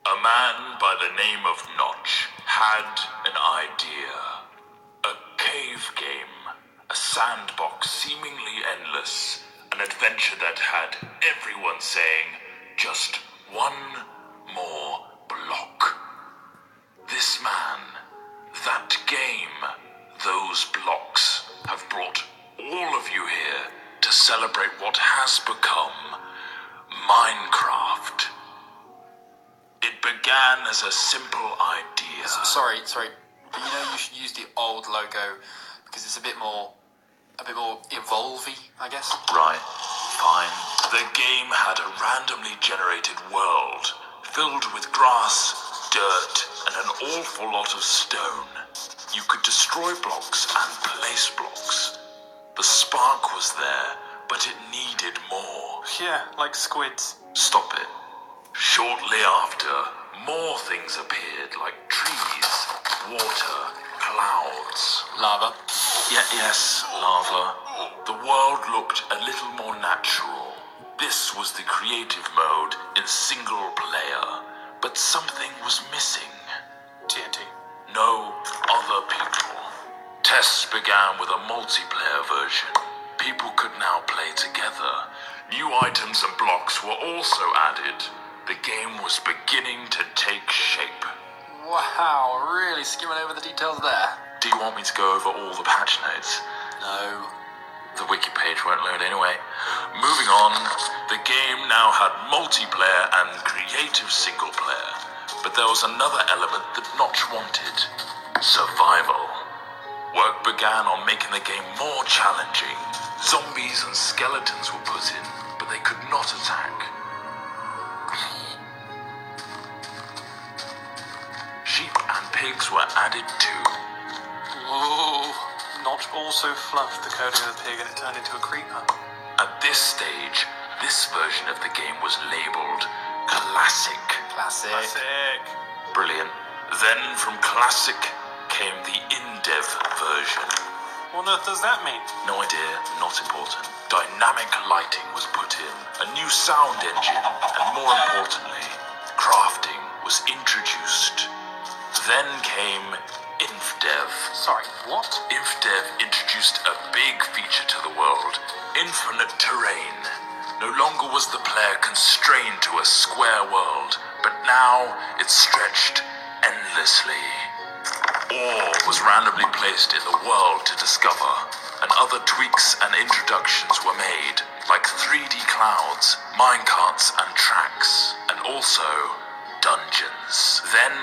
A man by the name of Notch had an idea. A cave game, a sandbox seemingly endless, an adventure that had everyone saying, just one more block. This man, that game, those blocks have brought all of you here to celebrate what has become Minecraft. It began as a simple idea. Sorry. But you should use the old logo because it's a bit more evolvey, I guess. Right, fine. The game had a randomly generated world filled with grass, dirt, and an awful lot of stone. You could destroy blocks and place blocks. The spark was there, but it needed more. Yeah, like squids. Stop it. Shortly after, more things appeared like trees, water, clouds. Lava. Yes, lava. The world looked a little more natural. This was the creative mode in single player, but something was missing. TNT. No other people. Tests began with a multiplayer version. People could now play together. New items and blocks were also added. The game was beginning to take shape. Wow, really skimming over the details there. Do you want me to go over all the patch notes? No. The wiki page won't load anyway. Moving on, the game now had multiplayer and creative single player. But there was another element that Notch wanted. Survival. Work began on making the game more challenging. Zombies and skeletons were put in, but they could not attack. Sheep and pigs were added too. Whoa. Notch also fluffed the coding of the pig and it turned into a creeper. At this stage, this version of the game was labeled Classic. Classic. Brilliant. Then from Classic came the in-dev version. What on earth does that mean? No idea, not important. Dynamic lighting was put in, a new sound engine, and more importantly, crafting was introduced. Then came InfDev. Sorry, what? InfDev introduced a big feature to the world, infinite terrain. No longer was the player constrained to a square world, but now it stretched endlessly. Ore was randomly placed in the world to discover, and other tweaks and introductions were made, like 3D clouds, minecarts and tracks, and also dungeons. Then,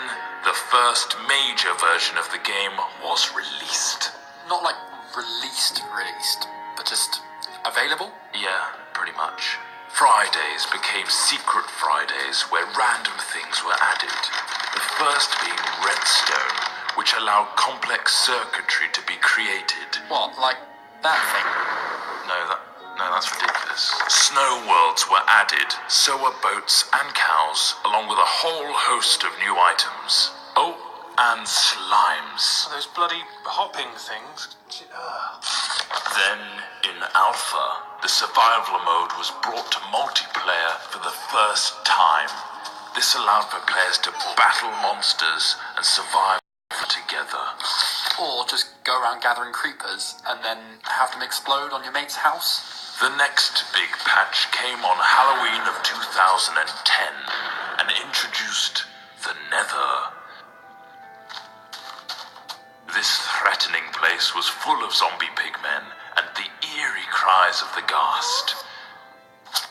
the first major version of the game was released. Not like released, but just available? Yeah, pretty much. Fridays became Secret Fridays, where random things were added. The first being Redstone, which allowed complex circuitry to be created. What, like that thing? No, that's ridiculous. Snow worlds were added, so were boats and cows, along with a whole host of new items. Oh, and slimes. Those bloody hopping things. Then, in Alpha, the survival mode was brought to multiplayer for the first time. This allowed for players to battle monsters and survive together. Or just go around gathering creepers and then have them explode on your mate's house? The next big patch came on Halloween of 2010 and introduced the Nether. This threatening place was full of zombie pigmen and the eerie cries of the ghast,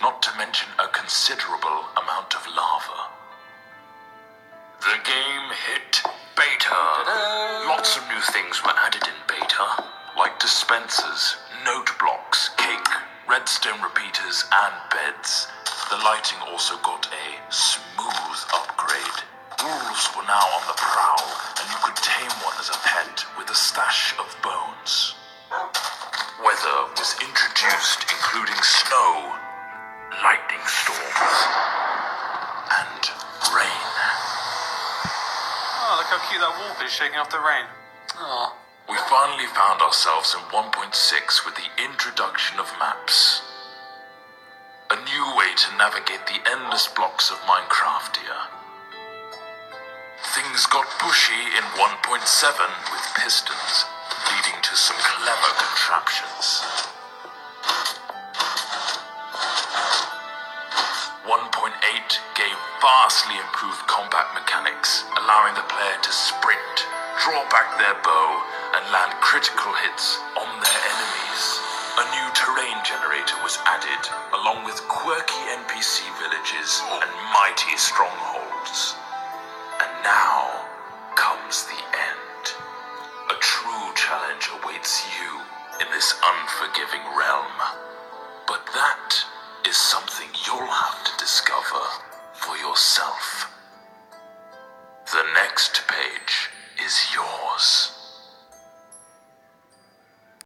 not to mention a considerable amount of lava. The game hit beta. Ta-da! Lots of new things were added in beta, like dispensers, note blocks, cake, redstone repeaters, and beds. The lighting also got a smooth upgrade. Wolves were now on the prowl, and you could tame one as a pet with a stash of bones. Weather was introduced, including snow, lightning storms, and rain. Oh, look how cute that wolf is shaking off the rain. Aw. We finally found ourselves in 1.6 with the introduction of maps. A new way to navigate the endless blocks of Minecraftia. things got pushy in 1.7 with pistons, leading to some clever contraptions. 1.8 gave vastly improved combat mechanics, allowing the player to sprint, draw back their bow, and land critical hits on their enemies. A new terrain generator was added, along with quirky NPC villages and mighty strongholds. And now comes the end. A true challenge awaits you in this unforgiving